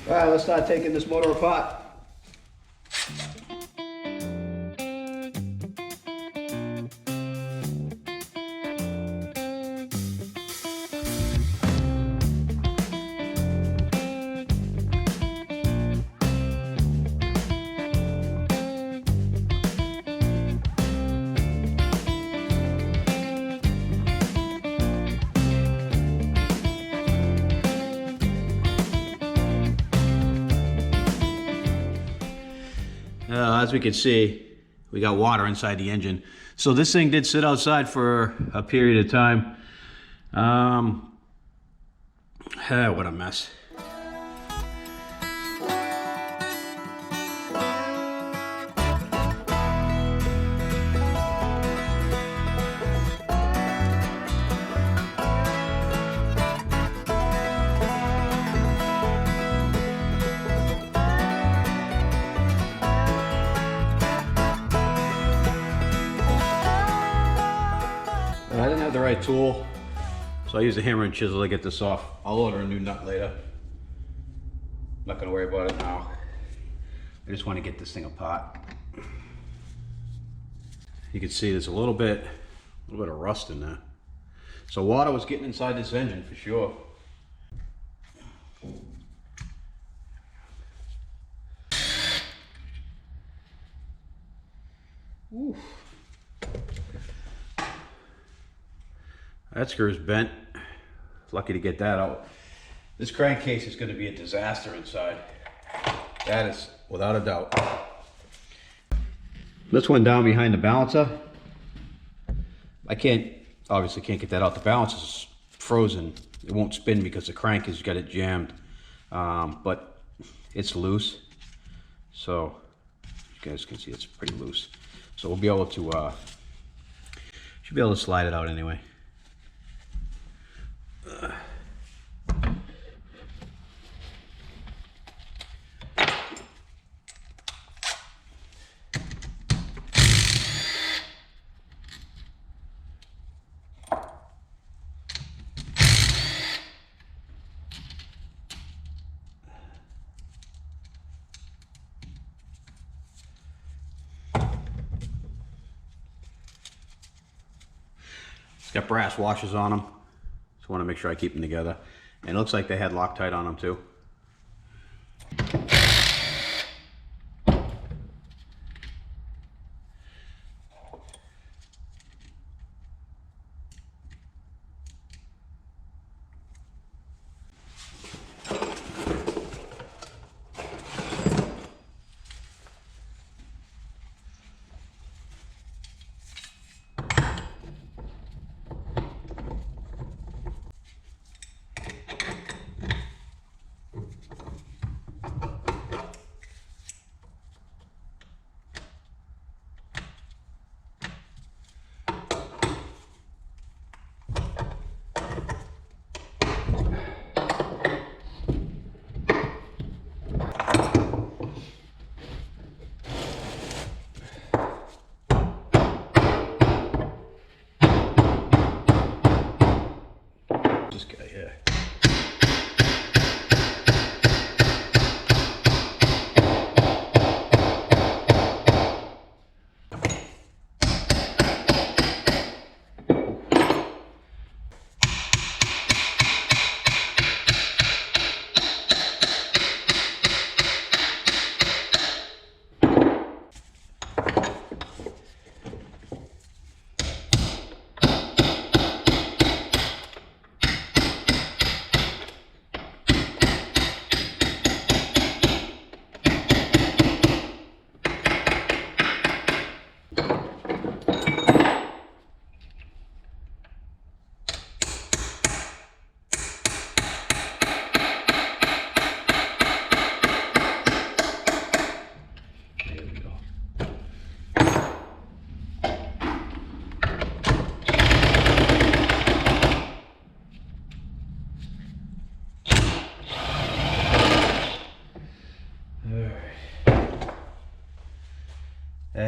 All right, let's start taking this motor apart. As we can see, we got water inside the engine. So this thing did sit outside for a period of time. What a mess. I didn't have the right tool, so I used a hammer and chisel to get this off. I'll order a new nut later. Not gonna worry about it now. I just want to get this thing apart. You can see there's a little bit of rust in there. So water was getting inside this engine for sure. Oof. That screw's bent. Lucky to get that out. This crankcase is going to be a disaster inside. That is without a doubt. This one down behind the balancer. Obviously can't get that out. The balancer is frozen. It won't spin because the crank has got it jammed. But it's loose. So you guys can see it's pretty loose. So we'll be able to, should be able to slide it out anyway. It's got brass washers on them. Just want to make sure I keep them together. And it looks like they had Loctite on them too.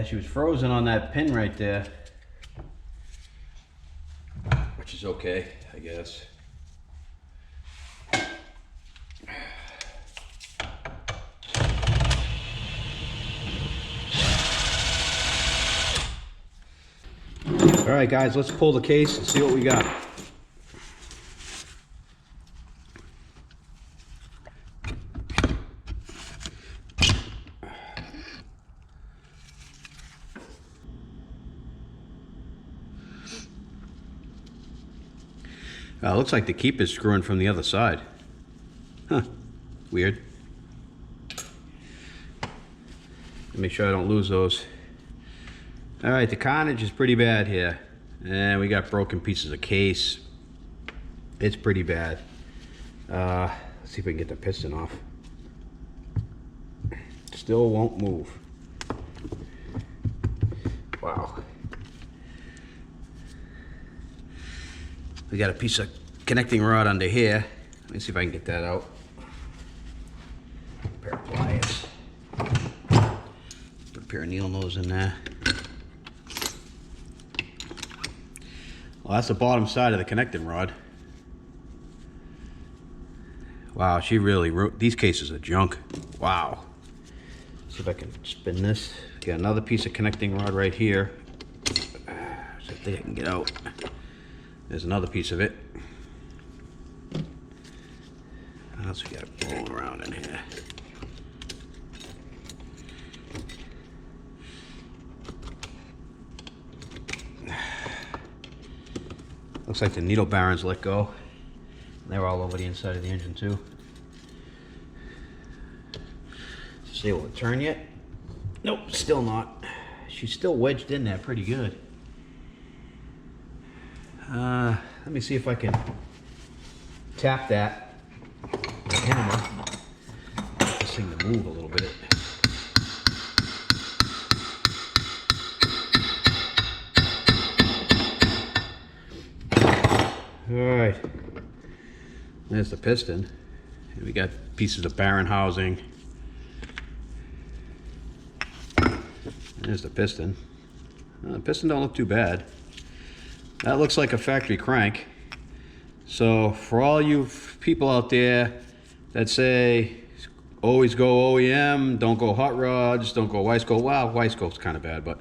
She was frozen on that pin right there, which is okay, I guess. All right, guys, let's pull the case and see what we got. Looks like the keep is screwing from the other side. Huh, weird. Make sure I don't lose those. All right, the carnage is pretty bad here. And we got broken pieces of case. It's pretty bad. Let's see if we can get the piston off. Still won't move. Wow. We got a piece of connecting rod under here. Let me see if I can get that out. A pair of pliers. Put a pair of needle nose in there. Well, that's the bottom side of the connecting rod. Wow, she really wrote. These cases are junk. Wow. See if I can spin this. Got another piece of connecting rod right here. So I think I can get out. There's another piece of it. What else we got rolling around in here? Looks like the needle barons let go. They're all over the inside of the engine too. See, will it turn yet? Nope, still not. She's still wedged in there pretty good. Let me see if I can tap that with a hammer. Get this thing to move a little bit. All right, there's the piston. And we got pieces of Baron housing. There's the piston. The piston don't look too bad. That looks like a factory crank. So for all you people out there that say always go OEM, don't go hot rods, don't go Wiseco. Well, Wiseco's kind of bad, but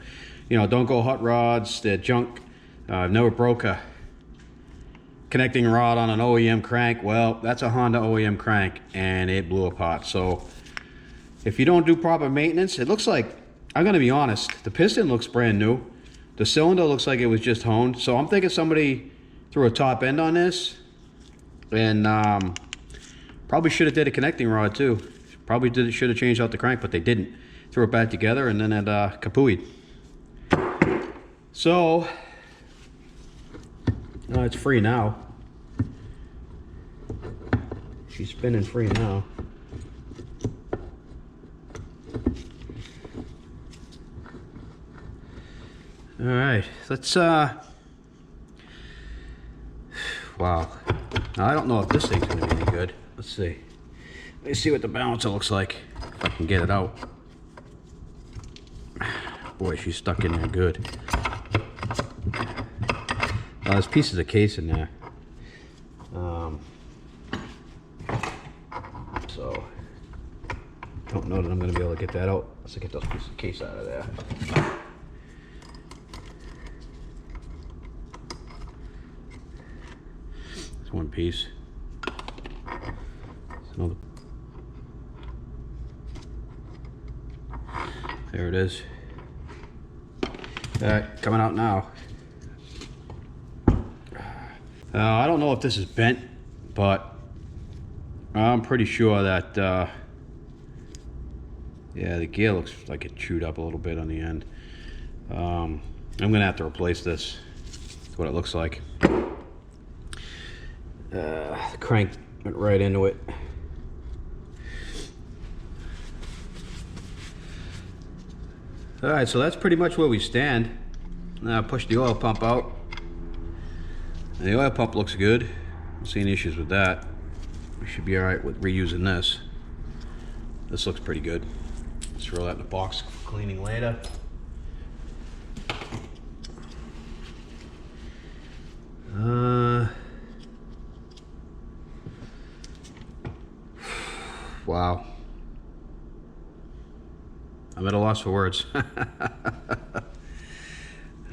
you know, don't go hot rods. They're junk. I've never broke a connecting rod on an OEM crank. Well, that's a Honda OEM crank and it blew apart. So if you don't do proper maintenance, it looks like, I'm gonna be honest, the piston looks brand new. The cylinder looks like it was just honed. So I'm thinking somebody threw a top end on this and probably should have did a connecting rod too. Probably should have changed out the crank, but they didn't. Threw it back together and then it kapooied. So it's free now. She's spinning free now. All right, let's wow. Now, I don't know if this thing's gonna be any good. Let's see. Let me see what the balancer looks like, if I can get it out. Boy, she's stuck in there good. There's pieces of case in there. So, don't know that I'm gonna be able to get that out. Let's get those pieces of case out of there. One piece. Another. There it is. All right, coming out now. I don't know if this is bent, but I'm pretty sure that yeah, the gear looks like it chewed up a little bit on the end. I'm gonna have to replace this. That's what it looks like. The crank went right into it. All right, so that's pretty much where we stand. Now push the oil pump out. And the oil pump looks good. Don't see any issues with that. We should be all right with reusing this. This looks pretty good. Let's throw that in the box for cleaning later. Wow. I'm at a loss for words. All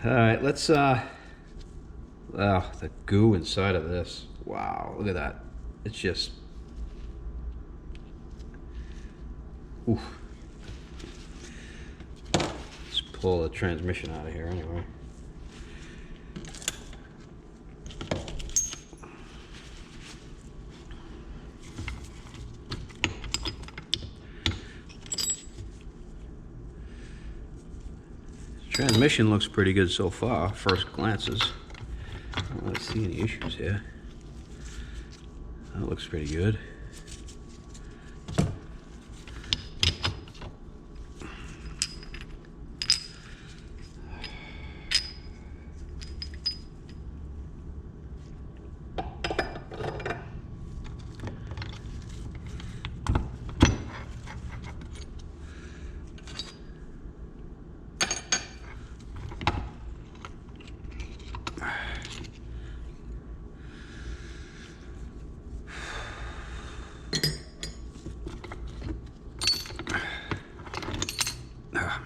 right, let's Oh, the goo inside of this. Wow, look at that. It's just... Oof. Let's pull the transmission out of here anyway. Transmission looks pretty good so far, first glances. I don't really see any issues here. That looks pretty good.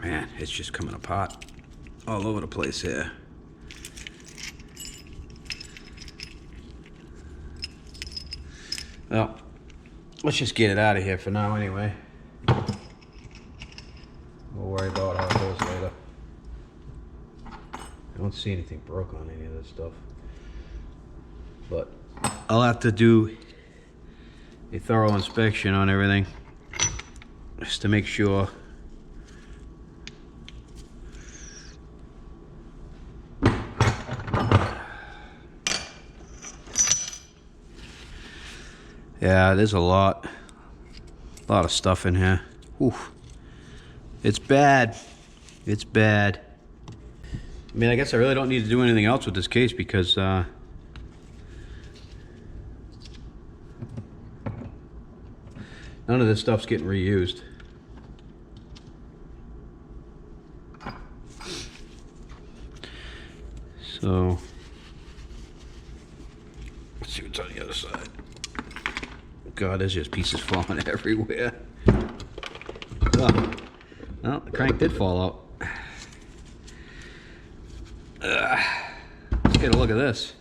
Man, it's just coming apart all over the place here. Well, let's just get it out of here for now anyway. We'll worry about how it goes later. I don't see anything broke on any of this stuff. But I'll have to do a thorough inspection on everything just to make sure. Yeah, there's a lot of stuff in here. Oof. It's bad. It's bad. I mean, I guess I really don't need to do anything else with this case because none of this stuff's getting reused. So, let's see what's on the other side. God, there's just pieces falling everywhere. Oh, well, the crank did fall out. Let's get a look at this.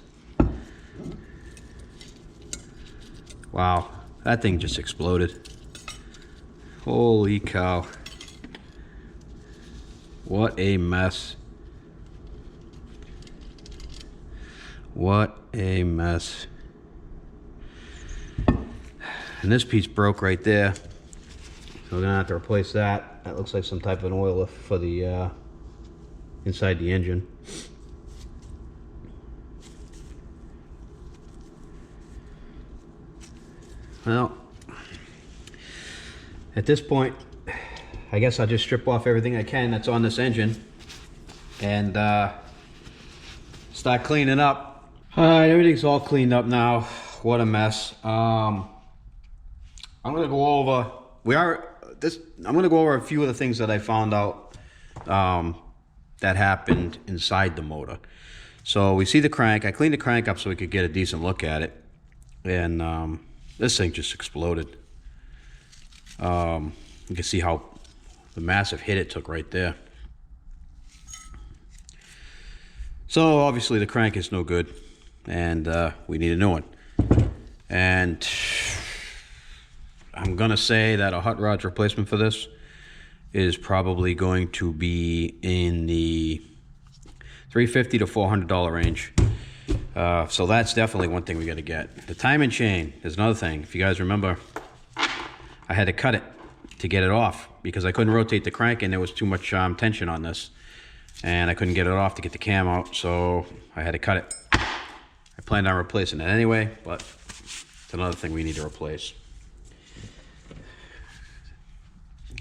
Wow, that thing just exploded. Holy cow. What a mess. What a mess. And this piece broke right there. So we're gonna have to replace that. That looks like some type of an oil lift for the inside the engine. Well, at this point, I guess I'll just strip off everything I can that's on this engine and start cleaning up. All right, everything's all cleaned up now. What a mess. I'm gonna go over. I'm gonna go over a few of the things that I found out that happened inside the motor. So we see the crank. I cleaned the crank up so we could get a decent look at it, and this thing just exploded. You can see how the massive hit it took right there. So obviously the crank is no good, and we need a new one. And I'm gonna say that a hot rod replacement for this is probably going to be in the $350 to $400 range. So that's definitely one thing we got to get. The timing chain is another thing. If you guys remember, I had to cut it to get it off because I couldn't rotate the crank and there was too much tension on this, and I couldn't get it off to get the cam out, so I had to cut it. I planned on replacing it anyway, but it's another thing we need to replace.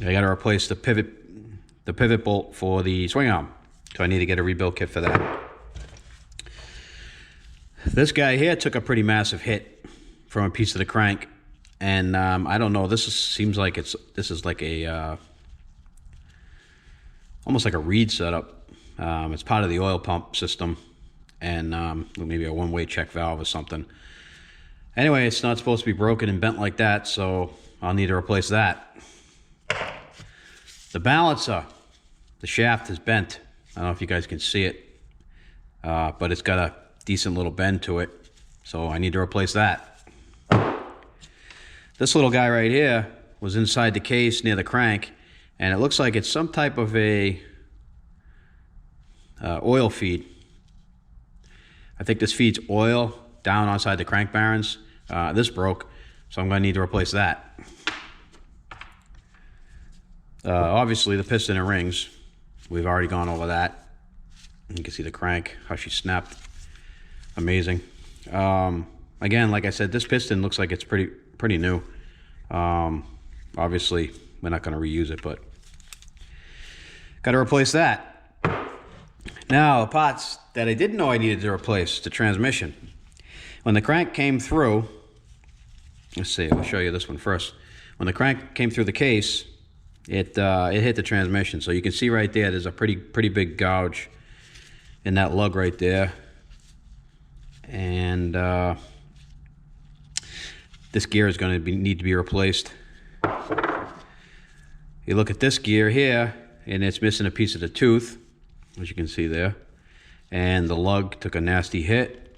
I got to replace the pivot bolt for the swing arm, so I need to get a rebuild kit for that. This guy here took a pretty massive hit from a piece of the crank, and I don't know. Seems like this is like a almost like a reed setup. It's part of the oil pump system, and maybe a one-way check valve or something. Anyway, it's not supposed to be broken and bent like that, so I'll need to replace that. The balancer, the shaft is bent. I don't know if you guys can see it, but it's got decent little bend to it, so I need to replace that. This little guy right here was inside the case near the crank, and it looks like it's some type of a oil feed. I think this feeds oil down outside the crank bearings. This broke, so I'm going to need to replace that. Obviously the piston and rings, we've already gone over that. You can see the crank, how she snapped. Amazing. Again, like I said, this piston looks like it's pretty new. Obviously we're not going to reuse it, but got to replace that. Now, the parts that I didn't know I needed to replace, the transmission. When the crank came through, let's see, I'll show you this one first. When the crank came through the case, it hit the transmission. So you can see right there, there's a pretty big gouge in that lug right there. And this gear is going to need to be replaced. You look at this gear here, and it's missing a piece of the tooth, as you can see there, and the lug took a nasty hit,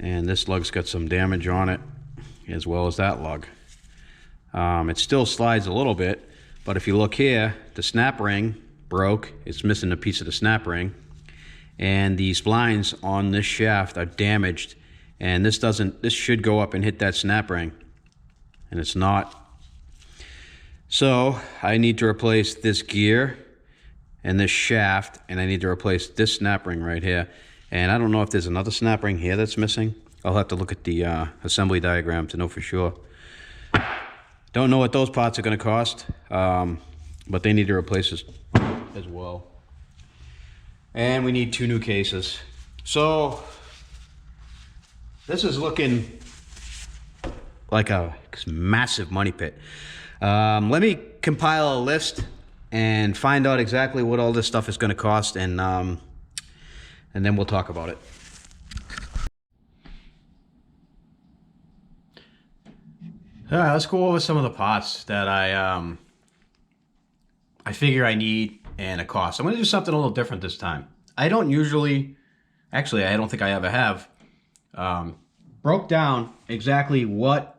and this lug's got some damage on it as well as that lug. It still slides a little bit, but if you look here, the snap ring broke. It's missing a piece of the snap ring, and the splines on this shaft are damaged, and this should go up and hit that snap ring, and it's not. So I need to replace this gear and this shaft, and I need to replace this snap ring right here. And I don't know if there's another snap ring here that's missing. I'll have to look at the assembly diagram to know for sure. Don't know what those parts are going to cost, but they need to replace this as well. And we need 2 new cases. So this is looking like a massive money pit. Let me compile a list and find out exactly what all this stuff is going to cost, and then we'll talk about it. All right, let's go over some of the parts that I figure I need and a cost. I'm going to do something a little different this time. I don't usually, actually, I don't think I ever have, broke down exactly what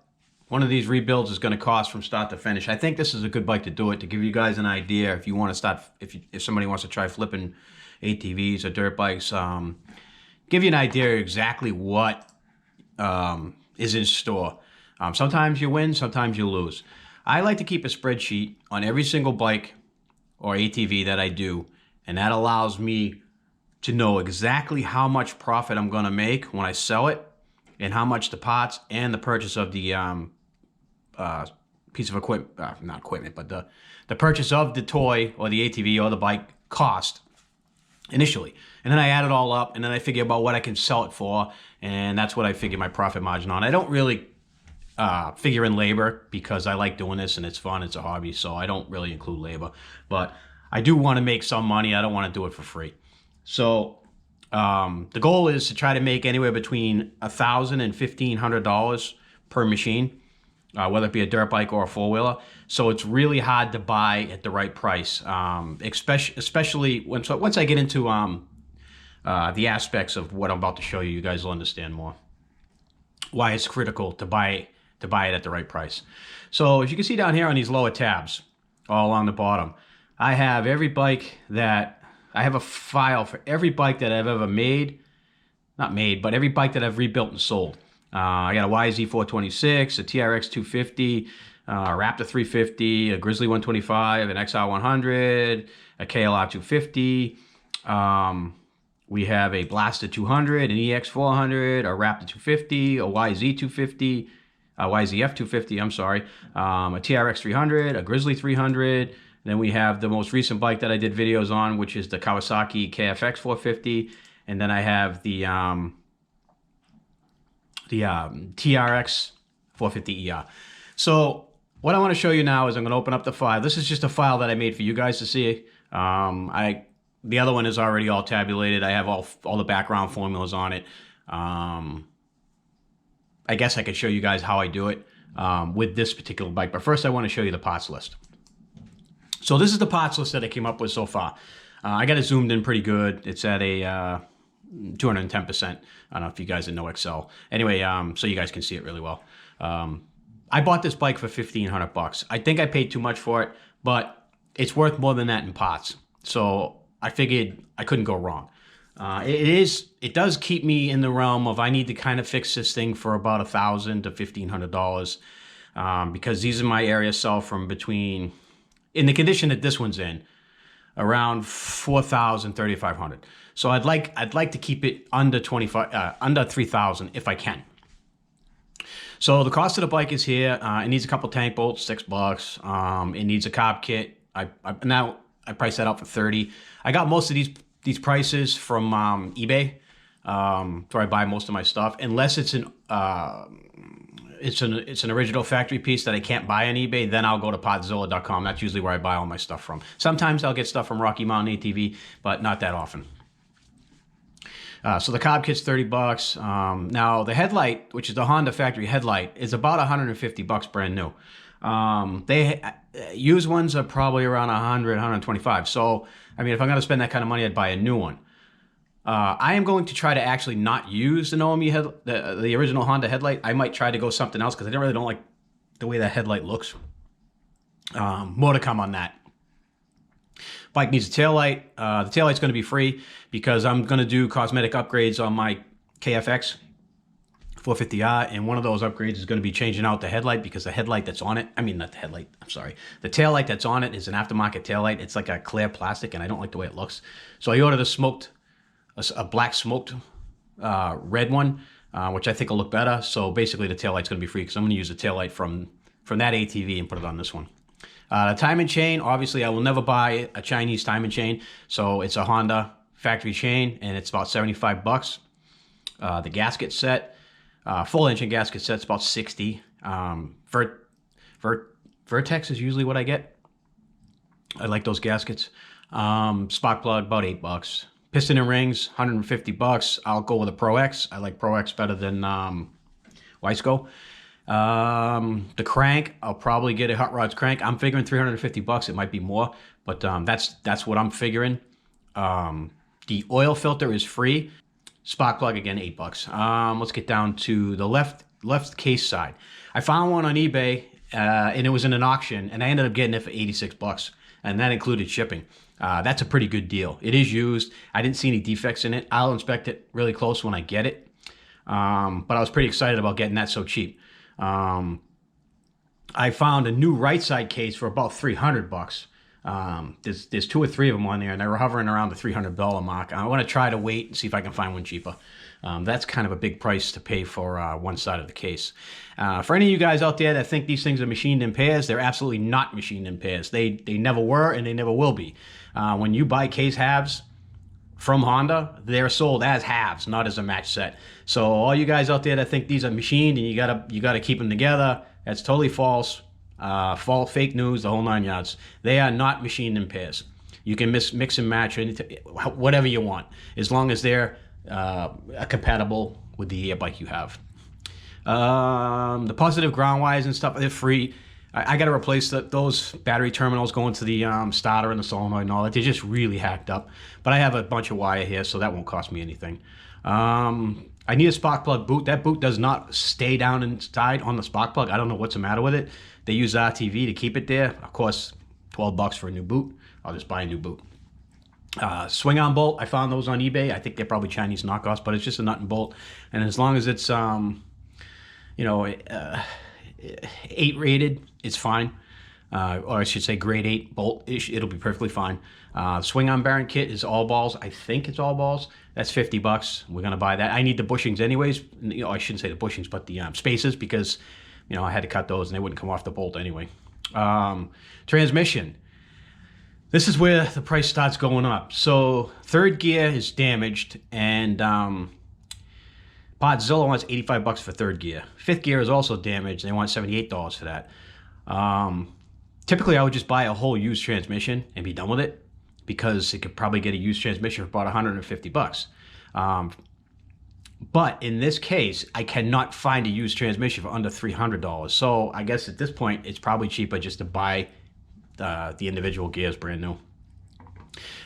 one of these rebuilds is going to cost from start to finish. I think this is a good bike to do it, to give you guys an idea if you want to start, if somebody wants to try flipping ATVs or dirt bikes, give you an idea exactly what is in store. Sometimes you win, sometimes you lose. I like to keep a spreadsheet on every single bike or ATV that I do, and that allows me to know exactly how much profit I'm going to make when I sell it, and how much the parts and the purchase of the piece of equipment, not equipment, but the purchase of the toy or the ATV or the bike cost initially. And then I add it all up, and then I figure about what I can sell it for, and that's what I figure my profit margin on. I don't really figure in labor because I like doing this and it's fun, it's a hobby, so I don't really include labor. But I do want to make some money. I don't want to do it for free. So the goal is to try to make anywhere between $1,000 and $1,500 per machine, whether it be a dirt bike or a four-wheeler. So it's really hard to buy at the right price, especially once I get into the aspects of what I'm about to show you. You guys will understand more why it's critical to buy it at the right price. So as you can see down here on these lower tabs, all along the bottom, I have every bike that I have a file for every bike that I've ever made, not made, but every bike that I've rebuilt and sold. I got a YZ426, a TRX 250, a Raptor 350, a Grizzly 125, an XR 100, a KLR 250. We have a Blaster 200, an EX 400, a Raptor 250, a YZ 250, a YZF 250, I'm sorry, a TRX 300, a Grizzly 300. Then we have the most recent bike that I did videos on, which is the Kawasaki KFX 450. And then I have the TRX 450ER. So what I want to show you now is I'm going to open up the file. This is just a file that I made for you guys to see. The other one is already all tabulated. I have all the background formulas on it. I guess I could show you guys how I do it with this particular bike. But first I want to show you the parts list. So this is the parts list that I came up with so far. I got it zoomed in pretty good. It's at a 210%. I don't know if you guys know Excel. Anyway, so you guys can see it really well. I bought this bike for 1,500 bucks. I think I paid too much for it, but it's worth more than that in parts. So I figured I couldn't go wrong. It does keep me in the realm of I need to kind of fix this thing for about $1,000 to $1,500, because these in my area sell from between, in the condition that this one's in, around 4,000, 3,500. So I'd like to keep it under 3,000 if I can. So the cost of the bike is here. It needs a couple tank bolts, $6. It needs a carb kit. I priced that out for 30. I got most of these prices from eBay, where I buy most of my stuff, unless it's an original factory piece that I can't buy on eBay. Then I'll go to podzilla.com. That's usually where I buy all my stuff from. Sometimes I'll get stuff from Rocky Mountain ATV, but not that often. So the carb kit's 30 bucks. Now the headlight, which is the Honda factory headlight, is about 150 bucks brand new. Used ones are probably around 100, 125. So, I mean, if I'm going to spend that kind of money, I'd buy a new one. I am going to try to actually not use the OME the original Honda headlight. I might try to go something else because I really don't like the way that headlight looks. More to come on that. Bike needs a taillight. The taillight's going to be free because I'm going to do cosmetic upgrades on my KFX 450R, and one of those upgrades is going to be changing out the headlight because the headlight that's on it, I mean not the headlight, I'm sorry, the taillight that's on it is an aftermarket taillight. It's like a clear plastic and I don't like the way it looks. So I ordered a black smoked red one, which I think will look better. So basically the taillight's going to be free because I'm going to use the taillight from that ATV and put it on this one. The timing chain, obviously I will never buy a Chinese timing chain. So it's a Honda factory chain and it's about 75 bucks. The gasket set, full engine gasket set's about 60. Vertex is usually what I get. I like those gaskets. Spark plug, about 8 bucks. Piston and rings, 150 bucks. I'll go with a Pro X. I like Pro X better than Wiseco. The crank, I'll probably get a Hot Rods crank. I'm figuring 350 bucks. It might be more, but that's what I'm figuring. The oil filter is free. Spark plug again, 8 bucks. Let's get down to the left case side. I found one on eBay, and it was in an auction, and I ended up getting it for 86 bucks, and that included shipping. That's a pretty good deal. It is used. I didn't see any defects in it. I'll inspect it really close when I get it. But I was pretty excited about getting that so cheap. I found a new right side case for about 300 bucks. There's 2 or 3 of them on there, and they were hovering around the $300 mark. I want to try to wait and see if I can find one cheaper. That's kind of a big price to pay for one side of the case. For any of you guys out there that think these things are machined in pairs, they're absolutely not machined in pairs. They never were, and they never will be. When you buy case halves from Honda, they're sold as halves, not as a match set. So all you guys out there that think these are machined and you gotta keep them together, that's totally false. Fake news, the whole 9 yards. They are not machined in pairs. You can mix and match whatever you want, as long as they're compatible with the bike you have. The positive ground wires and stuff, they're free. I got to replace those battery terminals going to the starter and the solenoid and all that. They're just really hacked up. But I have a bunch of wire here, so that won't cost me anything. I need a spark plug boot. That boot does not stay down inside on the spark plug. I don't know what's the matter with it. They use RTV to keep it there. Of course, 12 bucks for a new boot. I'll just buy a new boot. Swing on bolt, I found those on eBay. I think they're probably Chinese knockoffs, but it's just a nut and bolt. And as long as it's, 8 rated, it's fine. Or I should say grade 8 bolt-ish, it'll be perfectly fine. Swing on bearing kit is all balls. I think it's all balls. That's 50 bucks. We're gonna buy that. I need the bushings anyways. I shouldn't say the bushings, but the spacers, because I had to cut those and they wouldn't come off the bolt anyway. Transmission. This is where the price starts going up. So 3rd gear is damaged, and Podzilla wants 85 bucks for 3rd gear. 5th gear is also damaged, and they want $78 for that. Typically, I would just buy a whole used transmission and be done with it, because it could probably get a used transmission for about 150 bucks. But in this case, I cannot find a used transmission for under $300. So I guess at this point, it's probably cheaper just to buy the individual gears brand new.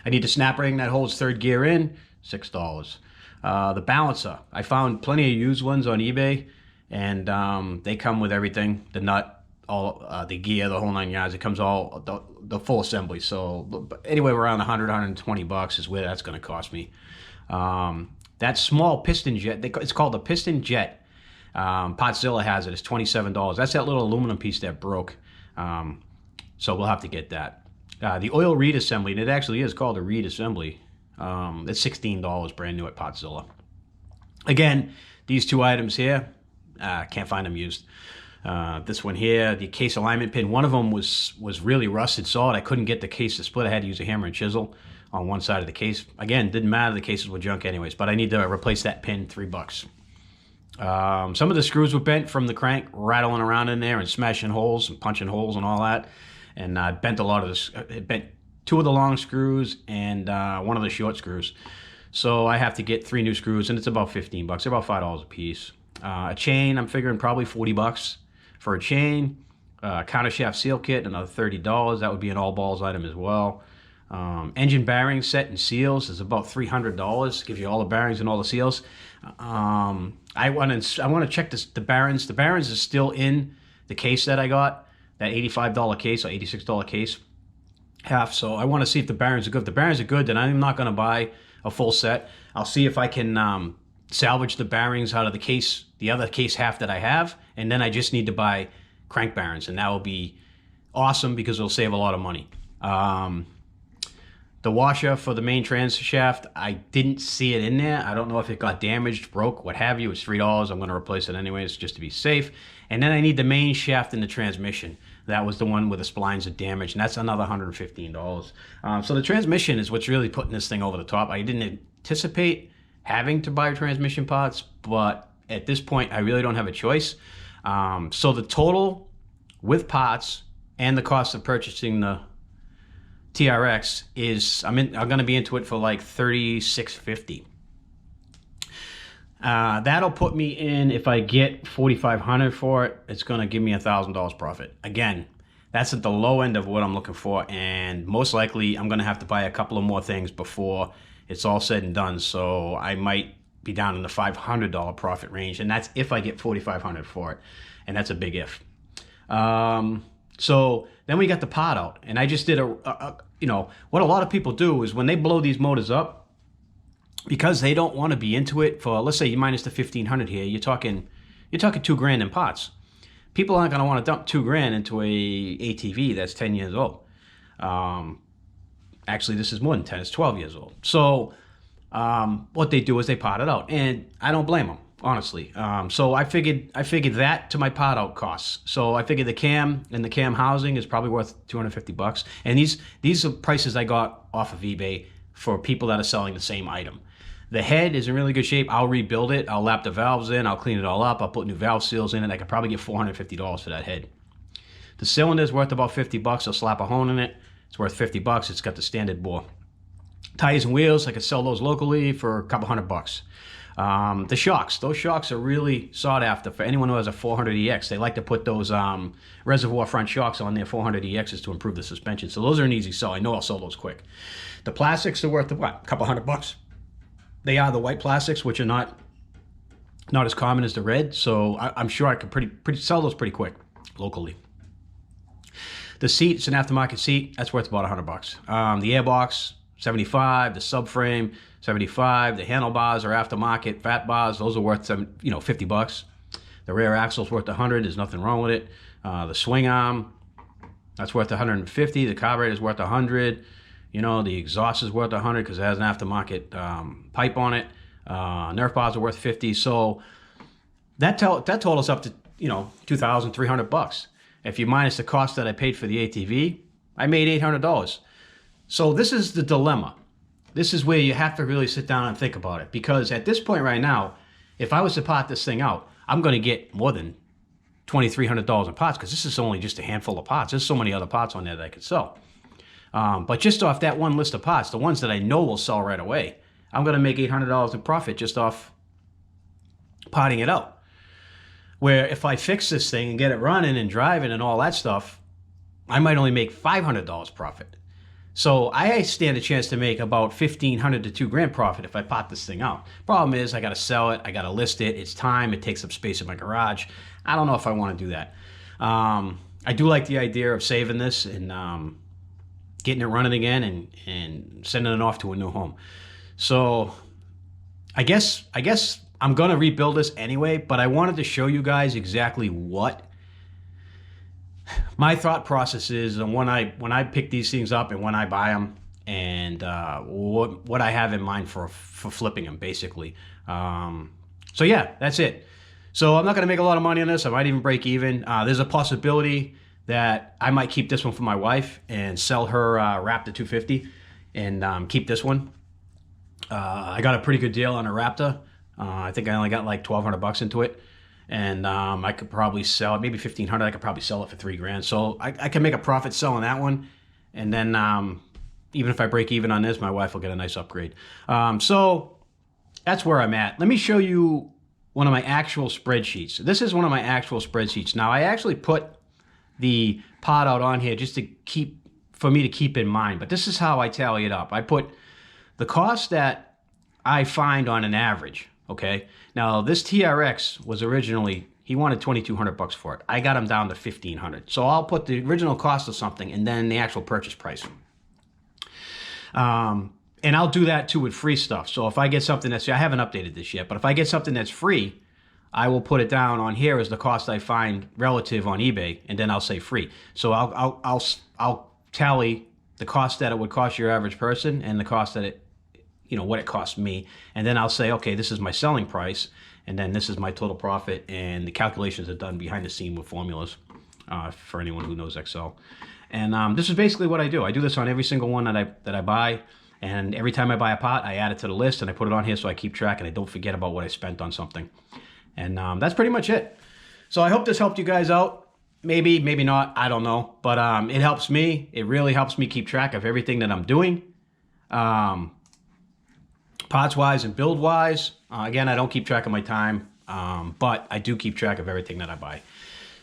I need a snap ring that holds 3rd gear in, $6. The balancer, I found plenty of used ones on eBay, and they come with everything, the nut, all the gear, the whole 9 yards. It comes all the full assembly. So anyway, around 100, 120 bucks is where that's going to cost me. That small piston jet, it's called the Piston Jet. Potzilla has it. It's $27. That's that little aluminum piece that broke. So we'll have to get that. The oil reed assembly, and it actually is called a reed assembly. It's $16 brand new at Potzilla. Again, these two items here, can't find them used. This one here, the case alignment pin, one of them was really rusted solid. I couldn't get the case to split. I had to use a hammer and chisel on one side of the case. Again, didn't matter. The cases were junk anyways, but I need to replace that pin, $3. Some of the screws were bent from the crank, rattling around in there and smashing holes and punching holes and all that. And I bent a lot of this. It bent 2 of the long screws and 1 of the short screws. So I have to get 3 new screws, and it's about 15 bucks. They're about $5 a piece. A chain, I'm figuring probably 40 bucks for a chain. Countershaft seal kit, another $30. That would be an all balls item as well. Engine bearing set and seals is about $300. Gives you all the bearings and all the seals. I want to check the bearings. The bearings is still in the case that I got, that $85 case or $86 case. So I want to see if the bearings are good. If the bearings are good, then I'm not going to buy a full set. I'll see if I can salvage the bearings out of the case, the other case half that I have, and then I just need to buy crank bearings, and that will be awesome because it'll save a lot of money. The washer for the main trans shaft, I didn't see it in there. I don't know if it got damaged, broke, what have you. It's $3. I'm going to replace it anyways just to be safe. And then I need the main shaft in the transmission. That was the one where the splines are damaged, and that's another $115. So the transmission is what's really putting this thing over the top. I didn't anticipate having to buy transmission parts, but at this point, I really don't have a choice. So the total with parts and the cost of purchasing the TRX is, I'm going to be into it for like $36.50. That'll put me in, if I get $4,500 for it, it's going to give me $1,000 profit. Again, that's at the low end of what I'm looking for, and most likely I'm going to have to buy a couple of more things before it's all said and done. So I might be down in the $500 profit range, and that's if I get $4,500 for it, and that's a big if. So then we got the pot out, and I just did you know, what a lot of people do is when they blow these motors up, because they don't want to be into it for, let's say you minus the 1,500 here, you're talking $2,000 in pots. People aren't going to want to dump $2,000 into a ATV that's 10 years old. Actually, this is more than 10, it's 12 years old. So what they do is they pot it out, and I don't blame them, honestly. So I figured that to my pot out costs. So I figured the cam and the cam housing is probably worth 250 bucks. And these are prices I got off of eBay for people that are selling the same item. The head is in really good shape. I'll rebuild it. I'll lap the valves in. I'll clean it all up. I'll put new valve seals in it. I could probably get $450 for that head. The cylinder is worth about 50 bucks. I'll slap a hone in it. It's worth 50 bucks. It's got the standard bore. Tires and wheels, I could sell those locally for a couple $100. The shocks, those shocks are really sought after for anyone who has a 400EX. They like to put those reservoir front shocks on their 400EXs to improve the suspension. So those are an easy sell. I know I'll sell those quick. The plastics are worth what? A couple $100. They are the white plastics, which are not as common as the red. So I'm sure I could sell those pretty quick locally. The seat, it's an aftermarket seat. That's worth about $100. The airbox, $75. The subframe, $75. The handlebars are aftermarket. Fat bars, those are worth $50. The rear axle's worth $100. There's nothing wrong with it. The swing arm, that's worth $150. The carburetor is worth $100. The exhaust is worth $100 because it has an aftermarket pipe on it. Nerf bars are worth $50. So that totals up to $2,300. If you minus the cost that I paid for the ATV, I made $800. So this is the dilemma. This is where you have to really sit down and think about it, because at this point right now, if I was to pot this thing out, I'm going to get more than $2,300 in pots, because this is only just a handful of pots. There's so many other pots on there that I could sell. But just off that one list of pots, the ones that I know will sell right away, I'm going to make $800 in profit just off potting it out. Where if I fix this thing and get it running and driving and all that stuff, I might only make $500 profit. So I stand a chance to make about $1,500 to $2,000 profit if I pot this thing out. Problem is, I got to sell it, I got to list it. It's time. It takes up space in my garage. I don't know if I want to do that. I do like the idea of saving this and getting it running again and sending it off to a new home. So I guess I'm gonna rebuild this anyway, but I wanted to show you guys exactly what my thought process is and when I pick these things up and when I buy them, and what I have in mind for flipping them, basically. So yeah, that's it. So I'm not gonna make a lot of money on this. I might even break even. There's a possibility that I might keep this one for my wife and sell her Raptor 250 and keep this one. I got a pretty good deal on a Raptor. I think I only got like $1,200 into it, and I could probably sell it, maybe $1,500. I could probably sell it for $3,000. So I can make a profit selling that one, and then even if I break even on this, my wife will get a nice upgrade. So that's where I'm at. Let me show you one of my actual spreadsheets. This is one of my actual spreadsheets. Now I actually put the pot out on here just to for me to keep in mind, but this is how I tally it up. I put the cost that I find on an average. Okay, now this TRX was originally, he wanted $2,200 for it. I got him down to $1,500. So I'll put the original cost of something and then the actual purchase price. And I'll do that too with free stuff. So if I get something that's, I haven't updated this yet, but if I get something that's free, I will put it down on here as the cost I find relative on eBay, and then I'll say free. So I'll tally the cost that it would cost your average person and the cost that it, what it cost me, and then I'll say, okay, this is my selling price, and then this is my total profit, and the calculations are done behind the scene with formulas for anyone who knows Excel. And this is basically what I do. I do this on every single one that I buy, and every time I buy a pot, I add it to the list and I put it on here so I keep track and I don't forget about what I spent on something. And that's pretty much it. So I hope this helped you guys out. Maybe, maybe not, I don't know. But it helps me. It really helps me keep track of everything that I'm doing. Parts-wise and build-wise. Again, I don't keep track of my time, but I do keep track of everything that I buy.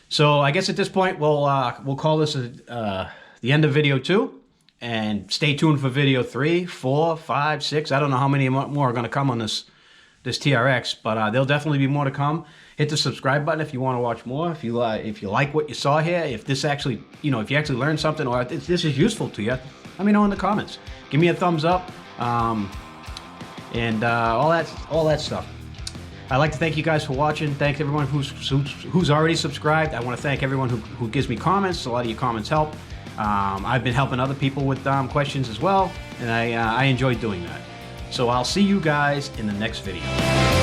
So I guess at this point, we'll call this the end of video 2. And stay tuned for video 3, 4, 5, 6. I don't know how many more are going to come on this TRX, but there'll definitely be more to come. Hit the subscribe button if you want to watch more. If you like what you saw here, if this actually, if you actually learned something or if this is useful to you, let me know in the comments. Give me a thumbs up, and all that stuff. I'd like to thank you guys for watching. Thank everyone who's already subscribed. I want to thank everyone who gives me comments. A lot of your comments help. I've been helping other people with questions as well, and I enjoy doing that. So I'll see you guys in the next video.